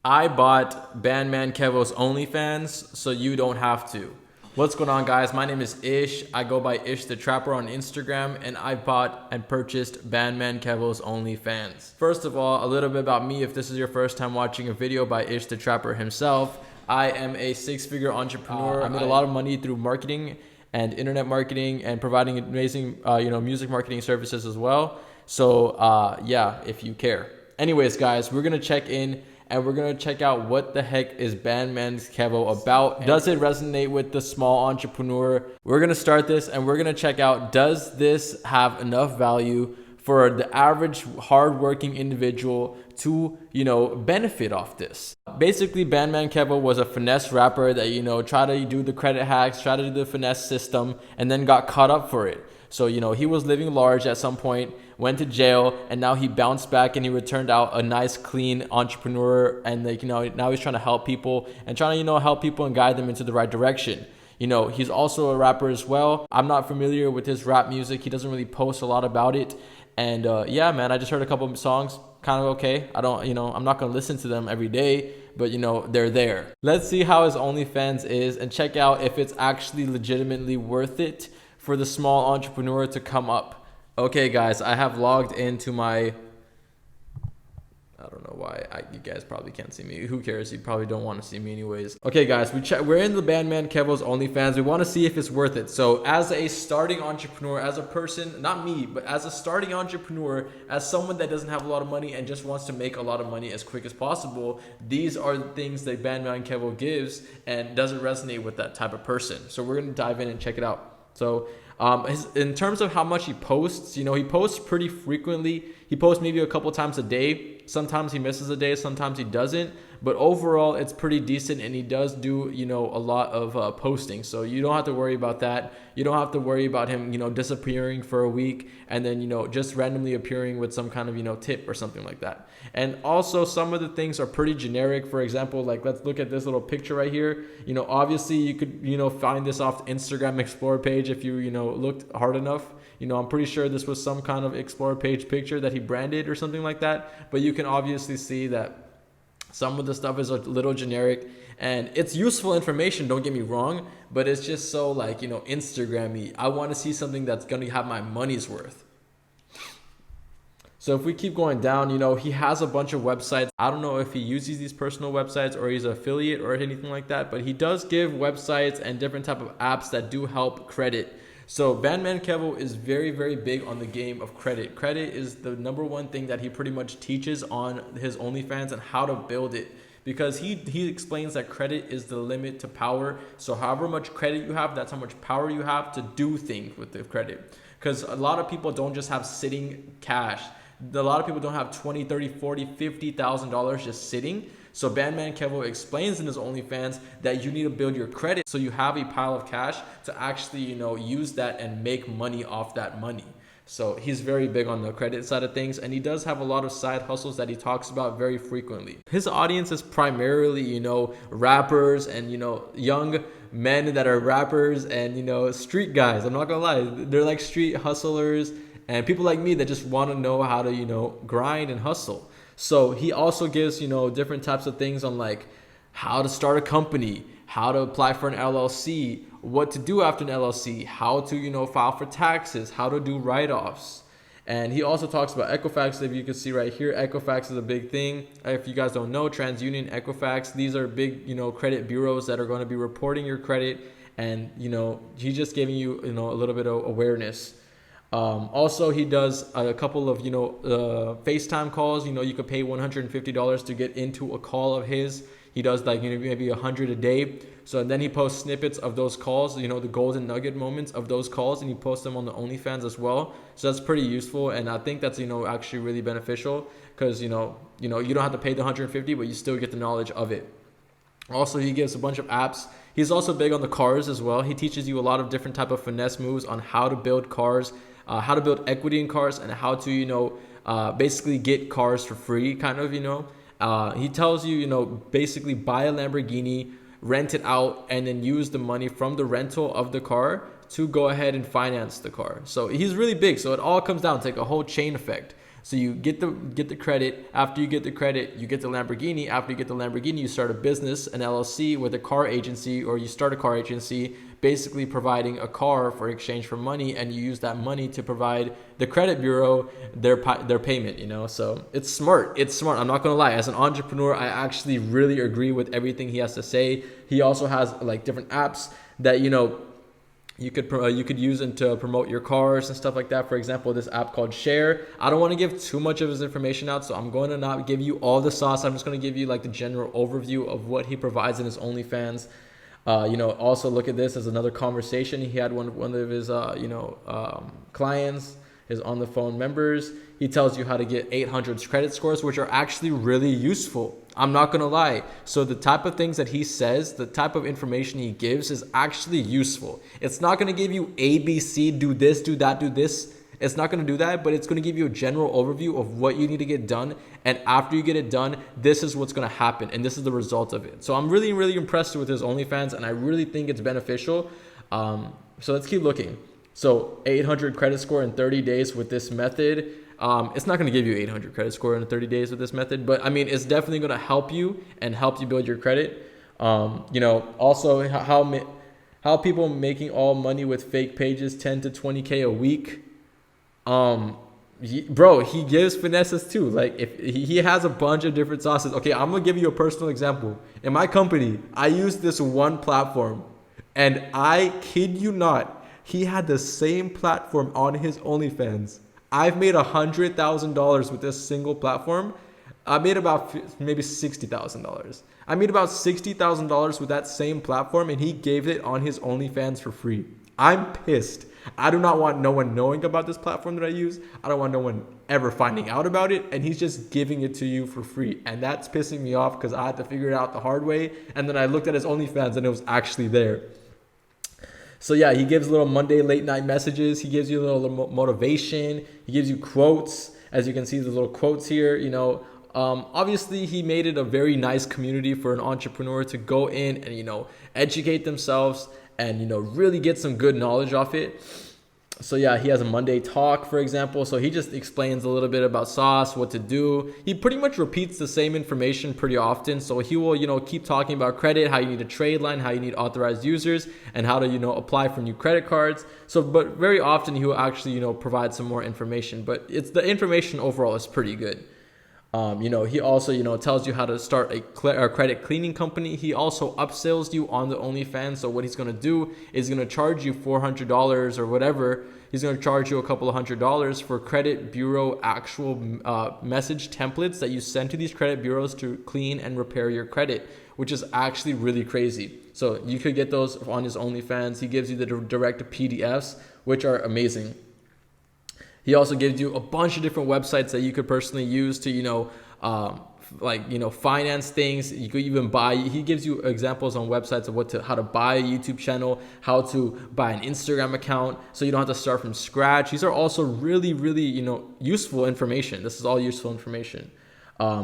I bought BANDMAN Kevo's OnlyFans, so you don't have to. What's going on, guys? My name is Ish. I go by Ish the Trapper on Instagram, and I bought and purchased BANDMAN Kevo's OnlyFans. First of all, a little bit about me. If this is your first time watching a video by Ish the Trapper himself, I am a six-figure entrepreneur. I made a lot of money through marketing and internet marketing and providing amazing, music marketing services as well. So yeah, if you care. Anyways, guys, we're gonna check in. And we're going to check out what the heck is BANDMAN Kevo about. Does it resonate with the small entrepreneur? We're going to start this and we're going to check out, does this have enough value for the average hardworking individual to, benefit off this? Basically, BANDMAN Kevo was a finesse rapper that, tried to do the credit hacks, tried to do the finesse system, and then got caught up for it. So, he was living large at some point, went to jail, and now he bounced back and he returned out a nice, clean entrepreneur. And now he's trying to help people and trying to, help people and guide them into the right direction. He's also a rapper as well. I'm not familiar with his rap music. He doesn't really post a lot about it. And yeah, man, I just heard a couple of songs, kind of okay. I'm not going to listen to them every day, but they're there. Let's see how his OnlyFans is and check out if it's actually legitimately worth it for the small entrepreneur to come up. Okay, guys, I have logged into my, I don't know why, you guys probably can't see me. Who cares? You probably don't want to see me anyways. Okay, guys, we're in the BANDMAN Kevo's OnlyFans. We want to see if it's worth it. So as a starting entrepreneur, as a person, not me, but as a starting entrepreneur, as someone that doesn't have a lot of money and just wants to make a lot of money as quick as possible, these are the things that BANDMAN Kevo gives and doesn't resonate with that type of person. So we're going to dive in and check it out. So in terms of how much he posts, he posts pretty frequently. He posts maybe a couple times a day. Sometimes he misses a day, sometimes he doesn't. But overall, it's pretty decent, and he does do, a lot of posting. So you don't have to worry about that. You don't have to worry about him, disappearing for a week and then, just randomly appearing with some kind of, tip or something like that. And also, some of the things are pretty generic. For example, like, let's look at this little picture right here. Obviously, you could, find this off the Instagram Explore page if you, looked hard enough. I'm pretty sure this was some kind of Explore page picture that he branded or something like that. But you can obviously see that some of the stuff is a little generic, and it's useful information, don't get me wrong, but it's just so like, Instagram-y. I want to see something that's going to have my money's worth. So if we keep going down, he has a bunch of websites. I don't know if he uses these personal websites or he's an affiliate or anything like that, but he does give websites and different type of apps that do help credit. So BANDMAN Kevo is very, very big on the game of credit. Credit is the number one thing that he pretty much teaches on his OnlyFans and how to build it. Because he explains that credit is the limit to power. So however much credit you have, that's how much power you have to do things with the credit. Because a lot of people don't just have sitting cash. A lot of people don't have $20, $30, $40, $50,000 just sitting. So BANDMAN Kevo explains in his OnlyFans that you need to build your credit so you have a pile of cash to actually, use that and make money off that money. So he's very big on the credit side of things, and he does have a lot of side hustles that he talks about very frequently. His audience is primarily, rappers and, young men that are rappers and, street guys. I'm not gonna lie. They're like street hustlers and people like me that just want to know how to, grind and hustle. So he also gives, different types of things on like how to start a company, how to apply for an LLC, what to do after an LLC, how to, file for taxes, how to do write-offs. And he also talks about Equifax. If you can see right here, Equifax is a big thing. If you guys don't know, TransUnion, Equifax, these are big, credit bureaus that are going to be reporting your credit. And, he's just giving you, a little bit of awareness. Also, he does a couple of, FaceTime calls. You could pay $150 to get into a call of his. He does like, maybe 100 a day. So then he posts snippets of those calls, the golden nugget moments of those calls, and he posts them on the OnlyFans as well. So that's pretty useful. And I think that's, actually really beneficial because, you don't have to pay the 150, but you still get the knowledge of it. Also, he gives a bunch of apps. He's also big on the cars as well. He teaches you a lot of different type of finesse moves on how to build cars, how to build equity in cars, and how to, basically get cars for free, kind of, He tells you, basically buy a Lamborghini, rent it out, and then use the money from the rental of the car to go ahead and finance the car. So he's really big. So it all comes down to like a whole chain effect. So you get the credit. After you get the credit, you get the Lamborghini. After you get the Lamborghini, you start a business, an LLC with a car agency, or you start a car agency, basically providing a car for exchange for money, and you use that money to provide the credit bureau their payment, you know. So it's smart. It's smart. I'm not gonna lie. As an entrepreneur, I actually really agree with everything he has to say. He also has like different apps that, you know, you could use it to promote your cars and stuff like that. For example, this app called Share. I don't want to give too much of his information out, so I'm going to not give you all the sauce. I'm just going to give you like the general overview of what he provides in his OnlyFans. You know, also look at this as another conversation. He had one of his clients, his on the phone members. He tells you how to get 800 credit scores, which are actually really useful. I'm not going to lie. So the type of things that he says, the type of information he gives is actually useful. It's not going to give you A, B, C, do this, do that, do this. It's not going to do that, but it's going to give you a general overview of what you need to get done. And after you get it done, this is what's going to happen. And this is the result of it. So I'm really, really impressed with his OnlyFans, and I really think it's beneficial. So let's keep looking. So 800 credit score in 30 days with this method. It's not going to give you 800 credit score in 30 days with this method, but I mean, it's definitely going to help you and help you build your credit. You know, also how people making all money with fake pages, 10 to 20K a week. Bro, he gives finesses too. Like if he has a bunch of different sauces. Okay, I'm going to give you a personal example. In my company, I use this one platform, and I kid you not, he had the same platform on his OnlyFans. I've made $100,000 with this single platform. I made about maybe $60,000. I made about $60,000 with that same platform, and he gave it on his OnlyFans for free. I'm pissed. I do not want no one knowing about this platform that I use. I don't want no one ever finding out about it, and he's just giving it to you for free. And that's pissing me off because I had to figure it out the hard way. And then I looked at his OnlyFans, and it was actually there. So yeah, he gives little Monday late night messages. He gives you a little motivation. He gives you quotes. As you can see, the little quotes here, you know, obviously he made it a very nice community for an entrepreneur to go in and, you know, educate themselves and, you know, really get some good knowledge off it. So yeah, he has a Monday talk, for example. So he just explains a little bit about sauce, what to do. He pretty much repeats the same information pretty often. So he will, you know, keep talking about credit, how you need a trade line, how you need authorized users, and how to, you know, apply for new credit cards. So, but very often he will actually, you know, provide some more information. But it's the information overall is pretty good. You know, he also, you know, tells you how to start a credit cleaning company. He also upsells you on the OnlyFans. So what he's going to do is going to charge you $400 or whatever. He's going to charge you a couple of $100s for credit bureau actual message templates that you send to these credit bureaus to clean and repair your credit, which is actually really crazy. So you could get those on his OnlyFans. He gives you the direct PDFs, which are amazing. He also gives you a bunch of different websites that you could personally use to, you know, like, you know, finance things. You could even buy. He gives you examples on websites of how to buy a YouTube channel, how to buy an Instagram account, so you don't have to start from scratch. These are also really, really, you know, useful information. This is all useful information.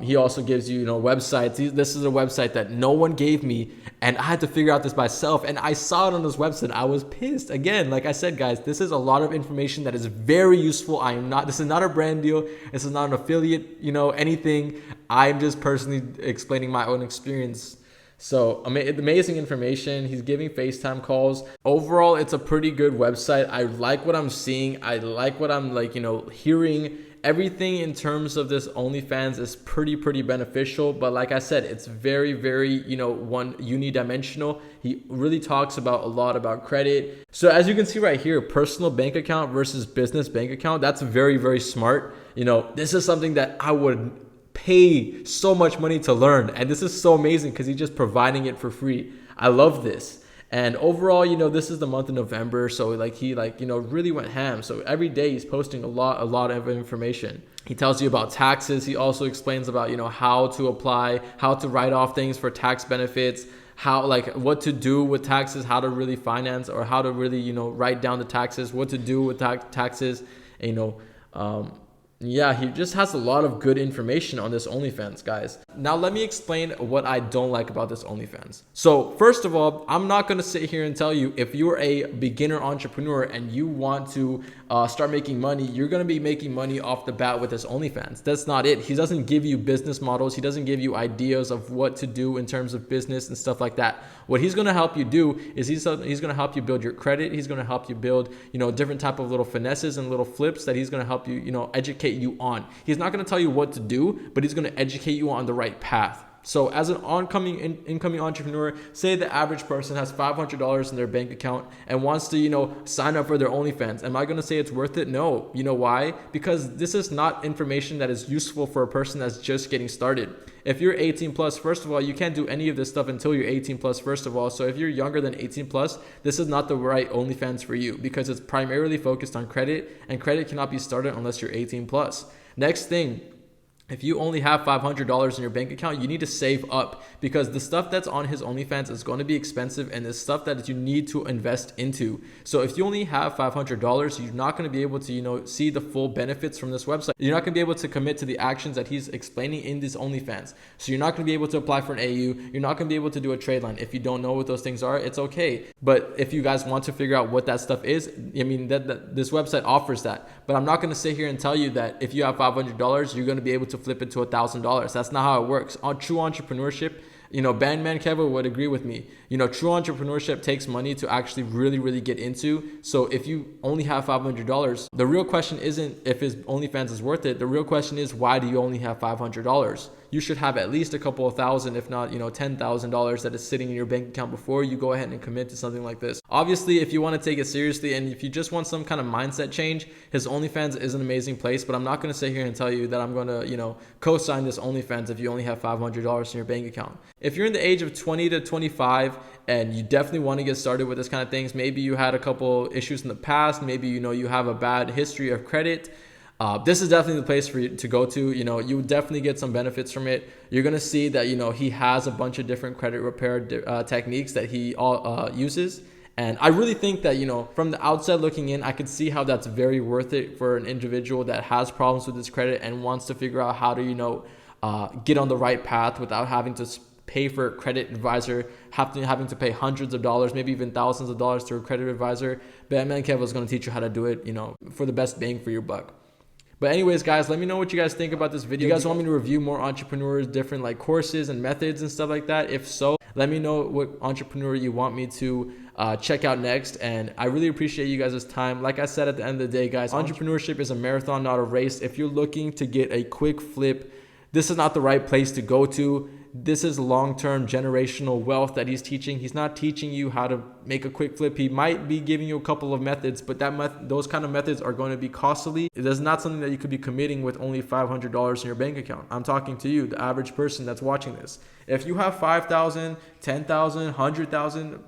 He also gives you, you know, websites. This is a website that no one gave me, and I had to figure out this myself. And I saw it on this website. I was pissed. Again, like I said, guys, this is a lot of information that is very useful. This is not a brand deal. This is not an affiliate, you know, anything. I'm just personally explaining my own experience. So amazing information. He's giving FaceTime calls. Overall, it's a pretty good website. I like what I'm seeing. I like what I'm, like, you know, hearing. Everything in terms of this OnlyFans is pretty beneficial, but like I said, it's very, you know, unidimensional. He really talks about a lot about credit. So as you can see right here, personal bank account versus business bank account, that's very smart. You know, this is something that I would pay so much money to learn, and this is so amazing because he's just providing it for free. I love this. And overall, you know, this is the month of November. So like he, like, you know, really went ham. So every day he's posting a lot of information. He tells you about taxes. He also explains about, you know, how to apply, how to write off things for tax benefits, how, like, what to do with taxes, how to really finance, or how to really, you know, write down the taxes, what to do with taxes, and, you know, yeah, he just has a lot of good information on this OnlyFans, guys. Now let me explain what I don't like about this OnlyFans. So first of all, I'm not gonna sit here and tell you if you're a beginner entrepreneur and you want to start making money, you're gonna be making money off the bat with this OnlyFans. That's not it. He doesn't give you business models. He doesn't give you ideas of what to do in terms of business and stuff like that. What he's gonna help you do is he's gonna help you build your credit. He's gonna help you build, different type of little finesses and little flips that he's gonna help you, educate you on. He's not gonna tell you what to do, but he's gonna educate you on the right path. So as an incoming entrepreneur, say the average person has $500 in their bank account and wants to, sign up for their OnlyFans. Am I going to say it's worth it? No. You know why? Because this is not information that is useful for a person that's just getting started. If you're 18 plus, first of all, you can't do any of this stuff until you're 18 plus, first of all. So if you're younger than 18 plus, this is not the right OnlyFans for you because it's primarily focused on credit, and credit cannot be started unless you're 18 plus. Next thing, if you only have $500 in your bank account, you need to save up because the stuff that's on his OnlyFans is going to be expensive and it's stuff that you need to invest into. So if you only have $500, you're not going to be able to, see the full benefits from this website. You're not going to be able to commit to the actions that he's explaining in this OnlyFans. So you're not going to be able to apply for an AU. You're not going to be able to do a trade line. If you don't know what those things are, it's okay. But if you guys want to figure out what that stuff is, that this website offers that. But I'm not going to sit here and tell you that if you have $500, you're going to be able to flip it to $1,000. That's not how it works. On true entrepreneurship, BANDMAN KEVO would agree with me. True entrepreneurship takes money to actually really, really get into. So if you only have $500, the real question isn't if his OnlyFans is worth it. The real question is, why do you only have $500? You should have at least a couple of thousand, if not, $10,000 that is sitting in your bank account before you go ahead and commit to something like this. Obviously, if you want to take it seriously and if you just want some kind of mindset change, his OnlyFans is an amazing place, but I'm not going to sit here and tell you that I'm going to, co-sign this OnlyFans if you only have $500 in your bank account. If you're in the age of 20 to 25 and you definitely want to get started with this kind of things, maybe you had a couple issues in the past, maybe, you have a bad history of credit, this is definitely the place for you to go to. You would definitely get some benefits from it. You're going to see that, he has a bunch of different credit repair techniques that he uses. And I really think that, from the outside looking in, I could see how that's very worth it for an individual that has problems with his credit and wants to figure out how to, get on the right path without having to pay for a credit advisor, having to pay hundreds of dollars, maybe even thousands of dollars to a credit advisor. BANDMAN KEVO is going to teach you how to do it, for the best bang for your buck. But anyways, guys, let me know what you guys think about this video. You guys want me to review more entrepreneurs, different courses and methods and stuff like that? If so, let me know what entrepreneur you want me to check out next. And I really appreciate you guys' time. Like I said at the end of the day, guys, entrepreneurship is a marathon, not a race. If you're looking to get a quick flip, this is not the right place to go to. This is long-term generational wealth that he's teaching. He's not teaching you how to make a quick flip. He might be giving you a couple of methods, but those kind of methods are going to be costly. It is not something that you could be committing with only $500 in your bank account. I'm talking to you, the average person that's watching this. If you have 5,000, 10,000, 100,000,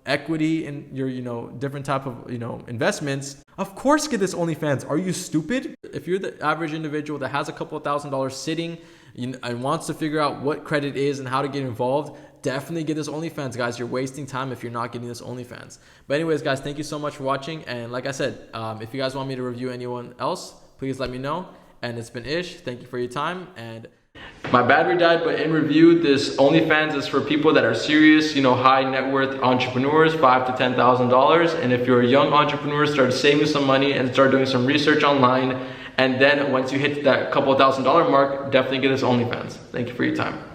equity in your, different type of, investments, of course get this OnlyFans. Are you stupid? If you're the average individual that has a couple of $1,000s sitting and wants to figure out what credit is and how to get involved, definitely get this OnlyFans, guys. You're wasting time if you're not getting this OnlyFans. But anyways, guys, thank you so much for watching. And like I said, if you guys want me to review anyone else, please let me know. And it's been Ish. Thank you for your time. And my battery died, but in review, this OnlyFans is for people that are serious, high net worth entrepreneurs, $5,000 to $10,000. And if you're a young entrepreneur, start saving some money and start doing some research online. And then once you hit that couple $1,000 mark, definitely get this OnlyFans. Thank you for your time.